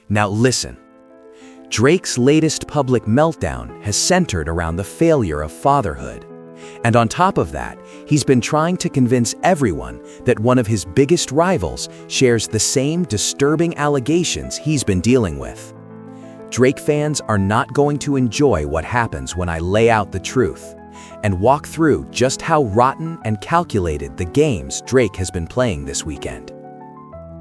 Now listen. Drake's latest public meltdown has centered around the failure of fatherhood. And on top of that, he's been trying to convince everyone that one of his biggest rivals shares the same disturbing allegations he's been dealing with. Drake fans are not going to enjoy what happens when I lay out the truth and walk through just how rotten and calculated the games Drake has been playing this weekend.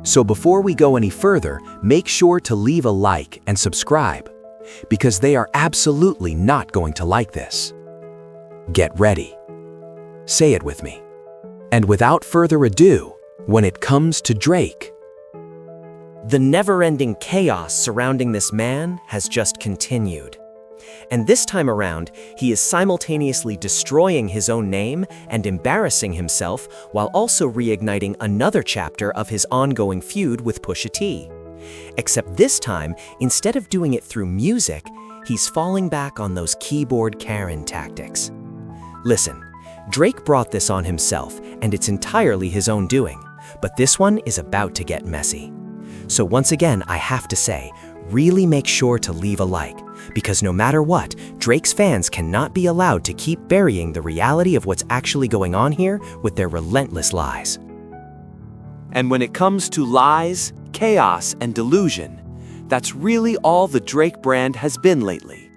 So before we go any further, make sure to leave a like and subscribe, because they are absolutely not going to like this. Get ready. Say it with me. And without further ado, when it comes to Drake, the never-ending chaos surrounding this man has just continued. And this time around, he is simultaneously destroying his own name and embarrassing himself while also reigniting another chapter of his ongoing feud with Pusha T. Except this time, instead of doing it through music, he's falling back on those keyboard Karen tactics. Listen, Drake brought this on himself, and it's entirely his own doing, but this one is about to get messy. So once again, I have to say, really make sure to leave a like, because no matter what, Drake's fans cannot be allowed to keep burying the reality of what's actually going on here with their relentless lies. And when it comes to lies, chaos, and delusion, that's really all the Drake brand has been lately.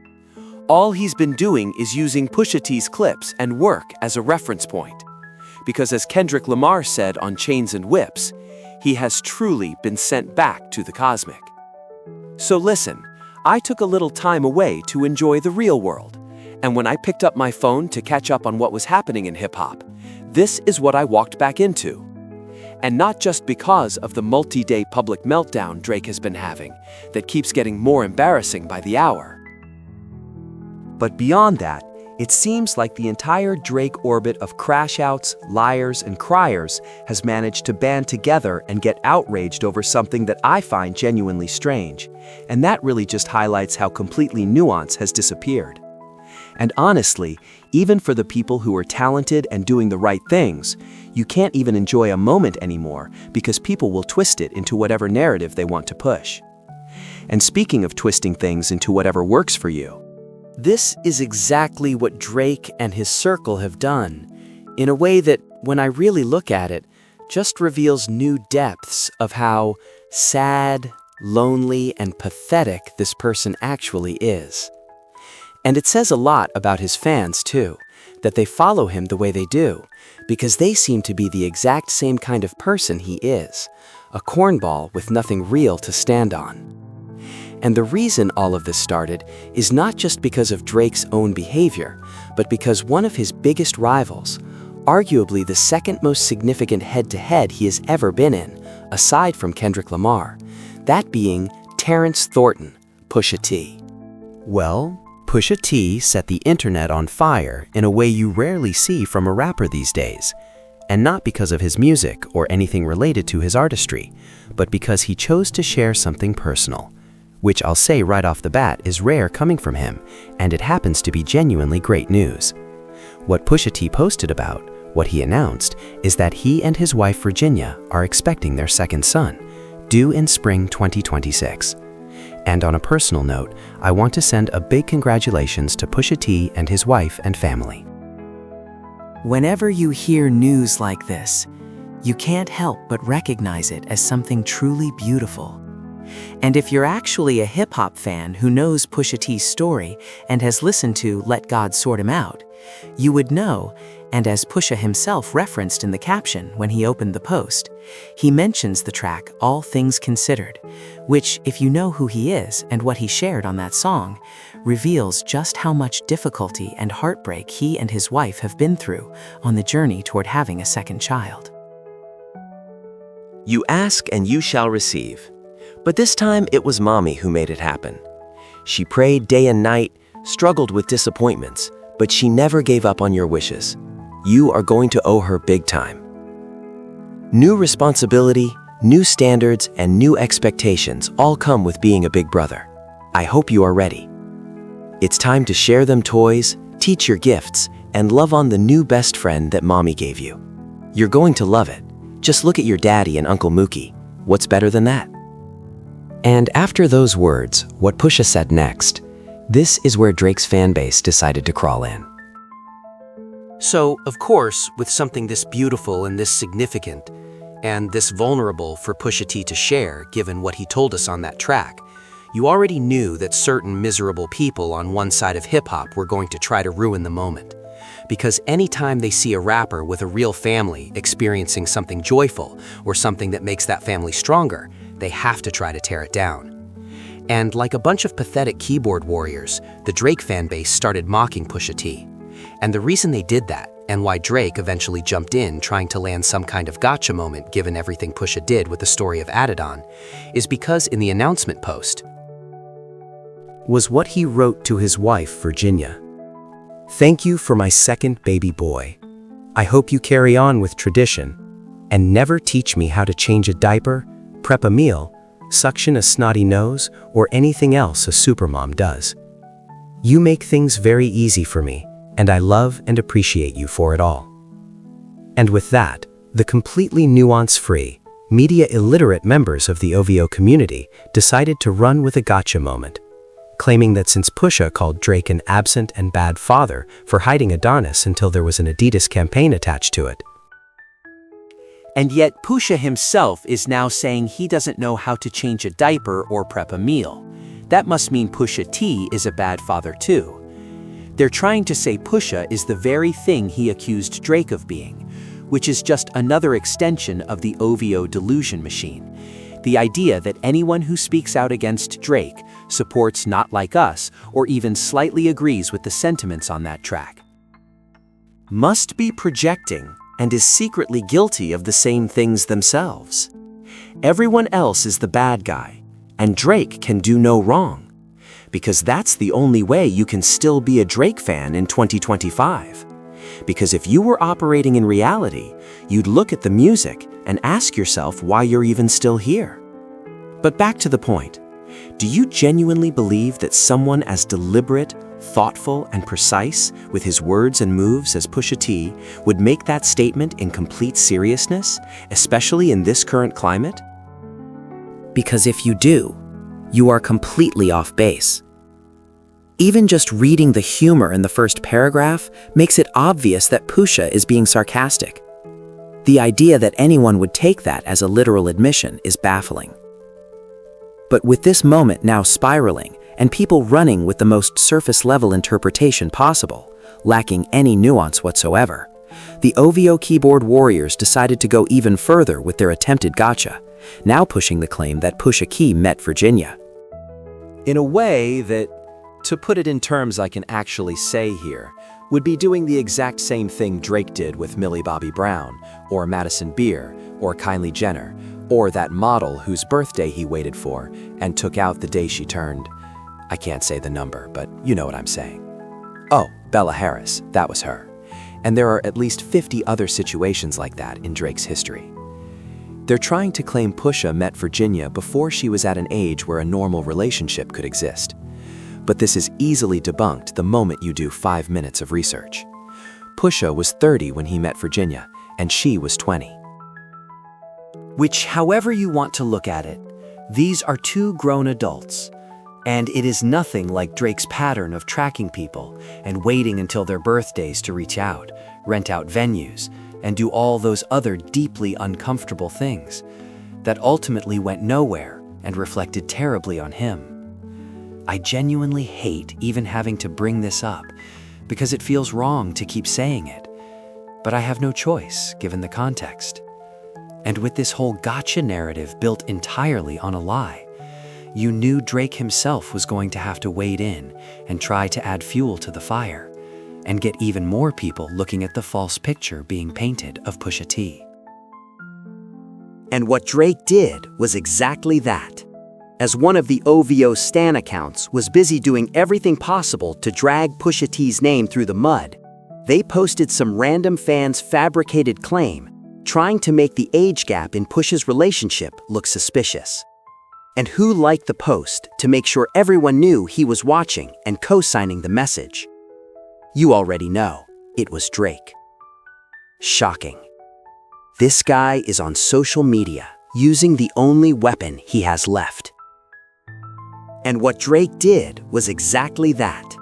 All he's been doing is using Pusha T's clips and work as a reference point. Because as Kendrick Lamar said on Chains and Whips, he has truly been sent back to the cosmic. So listen, I took a little time away to enjoy the real world, and when I picked up my phone to catch up on what was happening in hip-hop, this is what I walked back into. And not just because of the multi-day public meltdown Drake has been having that keeps getting more embarrassing by the hour. But beyond that, it seems like the entire Drake orbit of crash-outs, liars, and criers has managed to band together and get outraged over something that I find genuinely strange. And that really just highlights how completely nuance has disappeared. And honestly, even for the people who are talented and doing the right things, you can't even enjoy a moment anymore because people will twist it into whatever narrative they want to push. And speaking of twisting things into whatever works for you, this is exactly what Drake and his circle have done, in a way that, when I really look at it, just reveals new depths of how sad, lonely, and pathetic this person actually is. And it says a lot about his fans, too, that they follow him the way they do, because they seem to be the exact same kind of person he is, a cornball with nothing real to stand on. And the reason all of this started is not just because of Drake's own behavior, but because one of his biggest rivals, arguably the second most significant head-to-head he has ever been in, aside from Kendrick Lamar, that being Terrence Thornton, Pusha T. Well, Pusha T set the internet on fire in a way you rarely see from a rapper these days. And not because of his music or anything related to his artistry, but because he chose to share something personal, which I'll say right off the bat is rare coming from him, and it happens to be genuinely great news. What Pusha T posted about, what he announced, is that he and his wife Virginia are expecting their second son, due in spring 2026. And on a personal note, I want to send a big congratulations to Pusha T and his wife and family. Whenever you hear news like this, you can't help but recognize it as something truly beautiful. And if you're actually a hip-hop fan who knows Pusha T's story and has listened to Let God Sort Him Out, you would know, and as Pusha himself referenced in the caption when he opened the post, he mentions the track All Things Considered, which, if you know who he is and what he shared on that song, reveals just how much difficulty and heartbreak he and his wife have been through on the journey toward having a second child. You ask and you shall receive. But this time it was Mommy who made it happen. She prayed day and night, struggled with disappointments, but she never gave up on your wishes. You are going to owe her big time. New responsibility, new standards, and new expectations all come with being a big brother. I hope you are ready. It's time to share them toys, teach your gifts, and love on the new best friend that Mommy gave you. You're going to love it. Just look at your daddy and Uncle Mookie. What's better than that? And after those words, what Pusha said next, this is where Drake's fanbase decided to crawl in. So, of course, with something this beautiful and this significant, and this vulnerable for Pusha T to share, given what he told us on that track, you already knew that certain miserable people on one side of hip-hop were going to try to ruin the moment. Because anytime they see a rapper with a real family experiencing something joyful or something that makes that family stronger, they have to try to tear it down. And like a bunch of pathetic keyboard warriors, the Drake fanbase started mocking Pusha T. And the reason they did that, and why Drake eventually jumped in trying to land some kind of gotcha moment given everything Pusha did with the story of Adidon, is because in the announcement post was what he wrote to his wife, Virginia. "Thank you for my second baby boy. I hope you carry on with tradition and never teach me how to change a diaper, prep a meal, suction a snotty nose, or anything else a supermom does. You make things very easy for me, and I love and appreciate you for it all." And with that, the completely nuance-free, media-illiterate members of the OVO community decided to run with a gotcha moment, claiming that since Pusha called Drake an absent and bad father for hiding Adonis until there was an Adidas campaign attached to it. And yet Pusha himself is now saying he doesn't know how to change a diaper or prep a meal. That must mean Pusha T is a bad father too. They're trying to say Pusha is the very thing he accused Drake of being, which is just another extension of the OVO delusion machine. The idea that anyone who speaks out against Drake supports Not Like Us or even slightly agrees with the sentiments on that track must be projecting and is secretly guilty of the same things themselves. Everyone else is the bad guy, and Drake can do no wrong, because that's the only way you can still be a Drake fan in 2025. Because if you were operating in reality, you'd look at the music and ask yourself why you're even still here. But back to the point, do you genuinely believe that someone as deliberate, thoughtful, and precise with his words and moves as Pusha T would make that statement in complete seriousness, especially in this current climate? Because if you do, you are completely off base. Even just reading the humor in the first paragraph makes it obvious that Pusha is being sarcastic. The idea that anyone would take that as a literal admission is baffling. But with this moment now spiraling and people running with the most surface-level interpretation possible, lacking any nuance whatsoever, the OVO keyboard warriors decided to go even further with their attempted gotcha, now pushing the claim that Pusha T met Virginia. In a way that, to put it in terms I can actually say here, would be doing the exact same thing Drake did with Millie Bobby Brown, or Madison Beer, or Kylie Jenner, or that model whose birthday he waited for and took out the day she turned. I can't say the number, but you know what I'm saying. Oh, Bella Harris, that was her. And there are at least 50 other situations like that in Drake's history. They're trying to claim Pusha met Virginia before she was at an age where a normal relationship could exist. But this is easily debunked the moment you do 5 minutes of research. Pusha was 30 when he met Virginia, and she was 20. Which, however you want to look at it, these are two grown adults. And it is nothing like Drake's pattern of tracking people and waiting until their birthdays to reach out, rent out venues, and do all those other deeply uncomfortable things that ultimately went nowhere and reflected terribly on him. I genuinely hate even having to bring this up because it feels wrong to keep saying it, but I have no choice given the context. And with this whole gotcha narrative built entirely on a lie, you knew Drake himself was going to have to wade in and try to add fuel to the fire and get even more people looking at the false picture being painted of Pusha T. And what Drake did was exactly that. As one of the OVO stan accounts was busy doing everything possible to drag Pusha T's name through the mud, they posted some random fan's fabricated claim, trying to make the age gap in Pusha's relationship look suspicious. And who liked the post to make sure everyone knew he was watching and co-signing the message? You already know, it was Drake. Shocking. This guy is on social media using the only weapon he has left. And what Drake did was exactly that.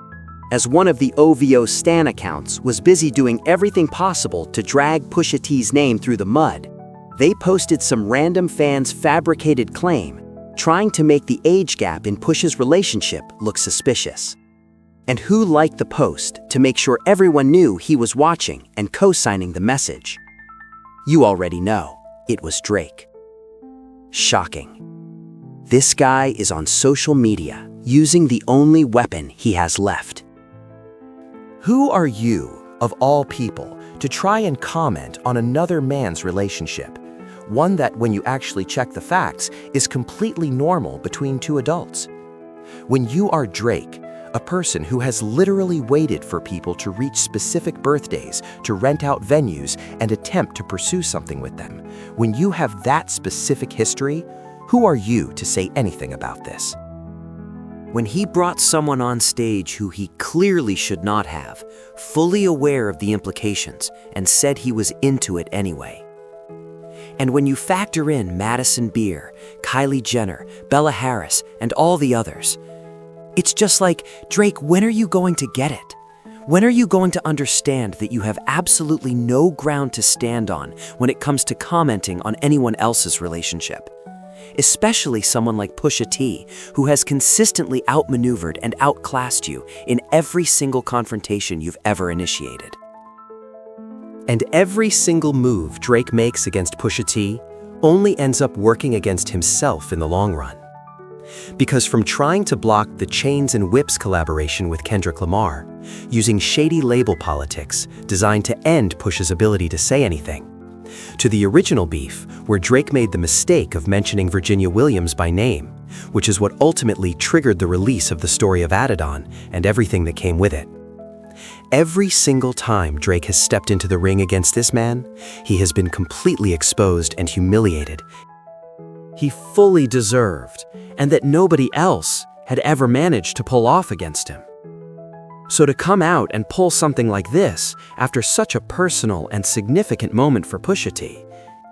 As one of the OVO stan accounts was busy doing everything possible to drag Pusha T's name through the mud, they posted some random fan's fabricated claim, trying to make the age gap in Pusha's relationship look suspicious. And who liked the post to make sure everyone knew he was watching and co-signing the message? You already know, it was Drake. Shocking. This guy is on social media, using the only weapon he has left. Who are you, of all people, to try and comment on another man's relationship? One that, when you actually check the facts, is completely normal between two adults. When you are Drake, a person who has literally waited for people to reach specific birthdays to rent out venues and attempt to pursue something with them, when you have that specific history, who are you to say anything about this? When he brought someone on stage who he clearly should not have, fully aware of the implications, and said he was into it anyway. And when you factor in Madison Beer, Kylie Jenner, Bella Harris, and all the others, it's just like, Drake, when are you going to get it? When are you going to understand that you have absolutely no ground to stand on when it comes to commenting on anyone else's relationship? Especially someone like Pusha T, who has consistently outmaneuvered and outclassed you in every single confrontation you've ever initiated. And every single move Drake makes against Pusha T only ends up working against himself in the long run. Because from trying to block the Chains and Whips collaboration with Kendrick Lamar, using shady label politics designed to end Pusha's ability to say anything, to the original beef where Drake made the mistake of mentioning Virginia Williams by name, which is what ultimately triggered the release of the story of Adidon and everything that came with it. Every single time Drake has stepped into the ring against this man, he has been completely exposed and humiliated. He fully deserved, and that nobody else had ever managed to pull off against him. So to come out and pull something like this after such a personal and significant moment for Pusha T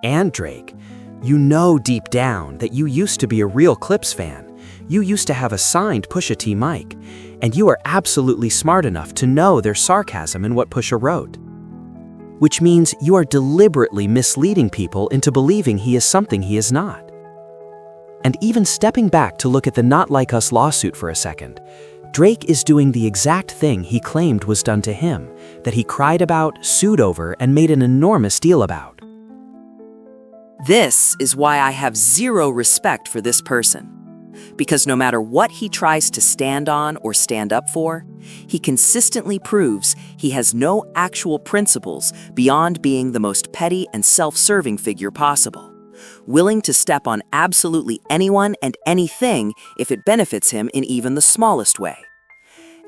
and Drake, you know deep down that you used to be a real Clips fan. You used to have a signed Pusha T mic, and you are absolutely smart enough to know there's sarcasm in what Pusha wrote. Which means you are deliberately misleading people into believing he is something he is not. And even stepping back to look at the Not Like Us lawsuit for a second, Drake is doing the exact thing he claimed was done to him, that he cried about, sued over, and made an enormous deal about. This is why I have zero respect for this person. Because no matter what he tries to stand on or stand up for, he consistently proves he has no actual principles beyond being the most petty and self-serving figure possible, willing to step on absolutely anyone and anything if it benefits him in even the smallest way.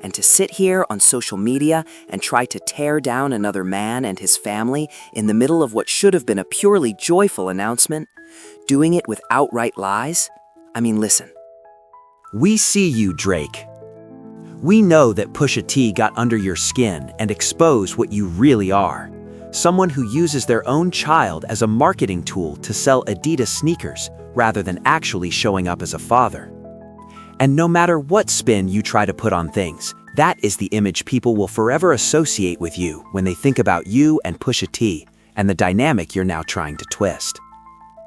And to sit here on social media and try to tear down another man and his family in the middle of what should have been a purely joyful announcement, doing it with outright lies? I mean, listen. We see you, Drake. We know that Pusha T got under your skin and exposed what you really are. Someone who uses their own child as a marketing tool to sell Adidas sneakers rather than actually showing up as a father. And no matter what spin you try to put on things, that is the image people will forever associate with you when they think about you and Pusha T and the dynamic you're now trying to twist.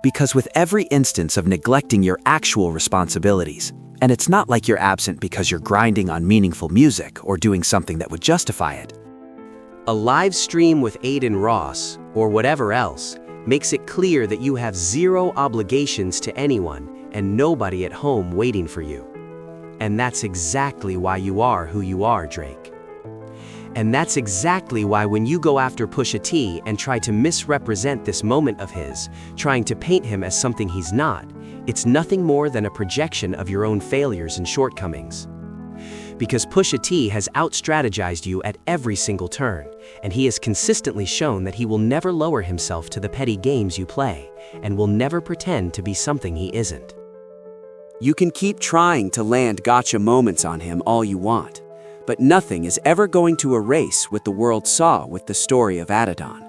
Because with every instance of neglecting your actual responsibilities, and it's not like you're absent because you're grinding on meaningful music or doing something that would justify it. A live stream with Aiden Ross, or whatever else, makes it clear that you have zero obligations to anyone and nobody at home waiting for you. And that's exactly why you are who you are, Drake. And that's exactly why when you go after Pusha T and try to misrepresent this moment of his, trying to paint him as something he's not, it's nothing more than a projection of your own failures and shortcomings. Because Pusha T has out-strategized you at every single turn, and he has consistently shown that he will never lower himself to the petty games you play, and will never pretend to be something he isn't. You can keep trying to land gotcha moments on him all you want, but nothing is ever going to erase what the world saw with the story of Adidon.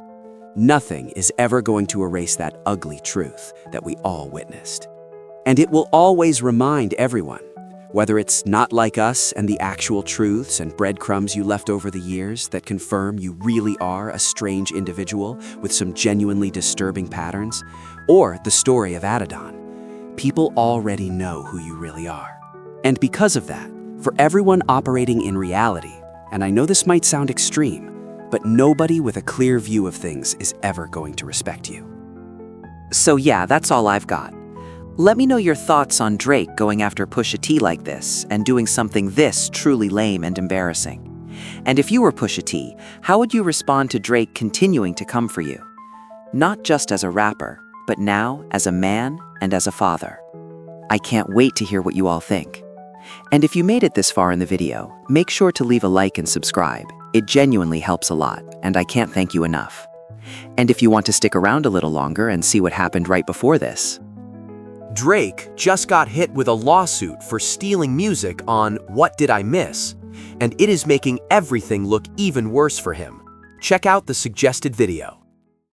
Nothing is ever going to erase that ugly truth that we all witnessed. And it will always remind everyone, Whether it's not like us and the actual truths and breadcrumbs you left over the years that confirm you really are a strange individual with some genuinely disturbing patterns, or the story of Adidon, people already know who you really are. And because of that, for everyone operating in reality, and I know this might sound extreme, but nobody with a clear view of things is ever going to respect you. So yeah, that's all I've got. Let me know your thoughts on Drake going after Pusha T like this and doing something this truly lame and embarrassing. And if you were Pusha T, how would you respond to Drake continuing to come for you? Not just as a rapper, but now as a man and as a father. I can't wait to hear what you all think. And if you made it this far in the video, make sure to leave a like and subscribe. It genuinely helps a lot, and I can't thank you enough. And if you want to stick around a little longer and see what happened right before this, Drake just got hit with a lawsuit for stealing music on What Did I Miss? And it is making everything look even worse for him. Check out the suggested video.